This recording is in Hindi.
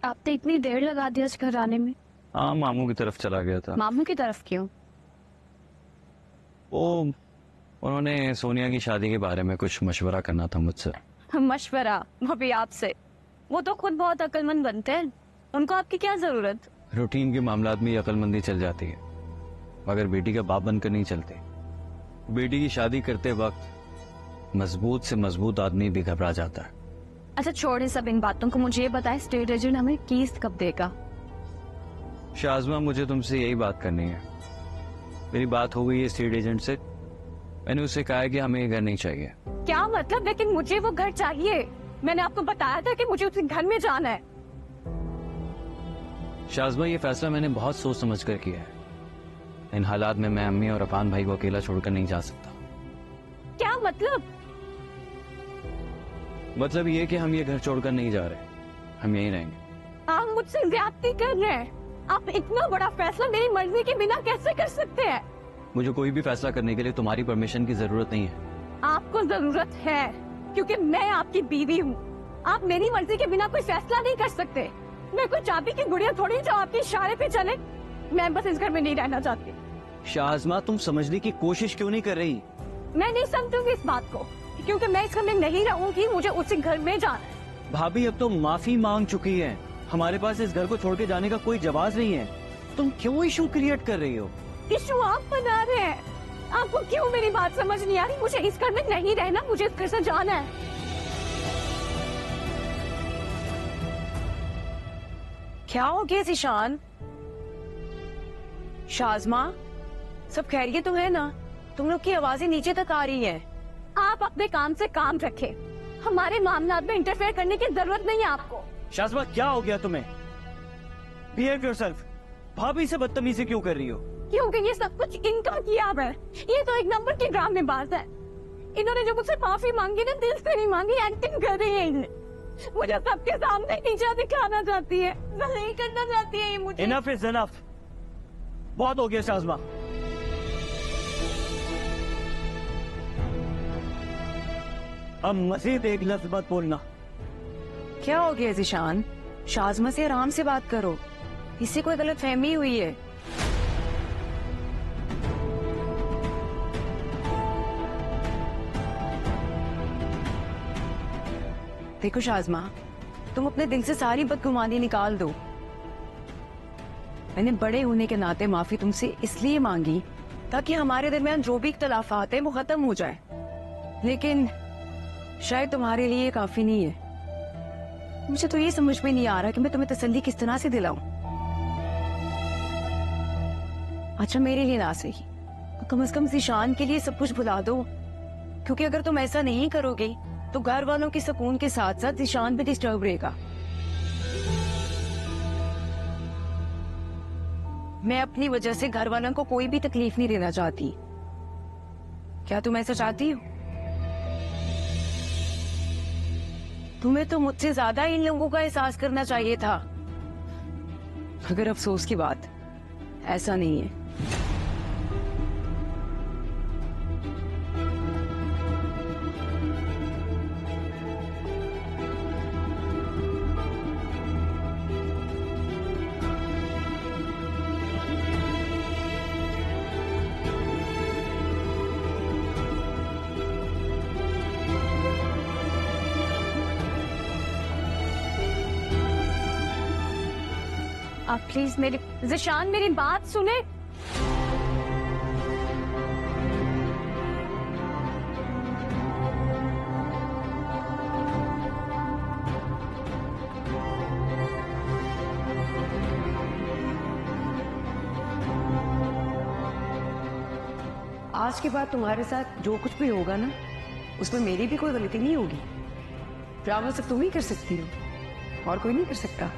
आपने इतनी देर लगा दी इस घर आने में? हाँ, मामू की तरफ चला गया था। मामू की तरफ क्यों? वो उन्होंने सोनिया की शादी के बारे में कुछ मशवरा करना था मुझसे। मशवरा? वो भी आपसे? वो तो खुद बहुत अक्लमंद बनते हैं, उनको आपकी क्या जरूरत? रूटीन के मामलात में अक्लमंदी चल जाती है, मगर बेटी का बाप बनकर नहीं चलती। बेटी की शादी करते वक्त मजबूत से मजबूत आदमी भी घबरा जाता है। अच्छा छोड़े सब इन बातों को, मुझे ये बताए स्टेट एजेंट हमें किस्त कब देगा? शाज़मा, मुझे तुमसे यही बात करनी है। मेरी बात हो गई है स्टेट एजेंट से। मैंने उससे कहा है कि हमें ये घर नहीं चाहिए। क्या मतलब? लेकिन मुझे वो घर चाहिए। मैंने आपको बताया था कि मुझे उस घर में जाना है। शाज़मा, ये फैसला मैंने बहुत सोच समझ कर किया है। इन हालात में मैं अम्मी और अफान भाई को अकेला छोड़कर नहीं जा सकता। क्या मतलब? मतलब ये कि हम ये घर छोड़कर नहीं जा रहे, हम यहीं रहेंगे। आप मुझसे ज्यादती कर रहे हैं। आप इतना बड़ा फैसला मेरी मर्जी के बिना कैसे कर सकते हैं? मुझे कोई भी फैसला करने के लिए तुम्हारी परमिशन की जरूरत नहीं है। आपको जरूरत है, क्योंकि मैं आपकी बीवी हूँ। आप मेरी मर्जी के बिना कोई फैसला नहीं कर सकते। मैं कोई चाबी की गुड़िया थोड़ी जो आपके इशारे पे चले। मैं बस इस घर में नहीं रहना चाहती। शाज़मा, तुम समझने की कोशिश क्यों नहीं कर रही? मैं नहीं समझूंगी इस बात को, क्योंकि मैं इस घर में नहीं रहूंगी। मुझे उसी घर में जाना है। भाभी, अब तो माफी मांग चुकी है। हमारे पास इस घर को छोड़ के जाने का कोई जवाब नहीं है। तुम क्यों इशू क्रिएट कर रही हो? इशू आप बना रहे हैं। आपको क्यों मेरी बात समझ नहीं आ रही? मुझे इस घर में नहीं रहना, मुझे इस घर से जाना है। क्या हो गया ज़ीशान? शाज़मा, सब खैरियत तो है ना? तुम लोग की आवाजें नीचे तक आ रही हैं। आप अपने काम से काम रखें। हमारे मामलात में इंटरफेयर करने की जरूरत नहीं है आपको। शाज़मा, क्या हो गया तुम्हें? Behave yourself. भाभी से बदतमीजी क्यों कर रही हो? क्योंकि ये सब कुछ इनका किया है। ये तो एक नंबर की ड्रामेबाज है। इन्होंने जो मुझसे माफी मांगी ना, दिल से नहीं मांगी, एक्टिंग कर रही है इन्हें। मुझे सबके सामने नीचा दिखाना चाहती है, नहीं करना चाहती है ये मुझे। Enough is enough. बहुत हो गया शाज़मा। अब मजीद एक लफ्ज मत बोलना। क्या हो गया ज़ीशान? शाज़मा से आराम से बात करो, इससे कोई गलतफहमी हुई है। देखो शाज़मा, तुम अपने दिल से सारी बदगुमानी निकाल दो। मैंने बड़े होने के नाते माफी तुमसे इसलिए मांगी ताकि हमारे दरमियान जो भी इख्तलाफात है वो खत्म हो जाए, लेकिन शायद तुम्हारे लिए ये काफी नहीं है। मुझे तो ये समझ में नहीं आ रहा कि मैं तुम्हें तसल्ली किस तरह से दिलाऊं। अच्छा, मेरे लिए ना सही, कम से कम ज़ीशान के लिए सब कुछ भुला दो, क्योंकि अगर तुम ऐसा नहीं करोगे तो घर वालों के सुकून के साथ साथ ज़ीशान भी डिस्टर्ब रहेगा। मैं अपनी वजह से घर वालों को कोई भी तकलीफ नहीं देना चाहती। क्या तुम ऐसा चाहती हो? तुम्हें तो मुझसे ज्यादा इन लोगों का एहसास करना चाहिए था, मगर अफसोस की बात ऐसा नहीं है। आप प्लीज मेरी ज़ीशान, मेरी बात सुने। आज के बाद तुम्हारे साथ जो कुछ भी होगा ना, उसमें मेरी भी कोई गलती नहीं होगी। ड्रामा सिर्फ तुम ही कर सकती हो और कोई नहीं कर सकता।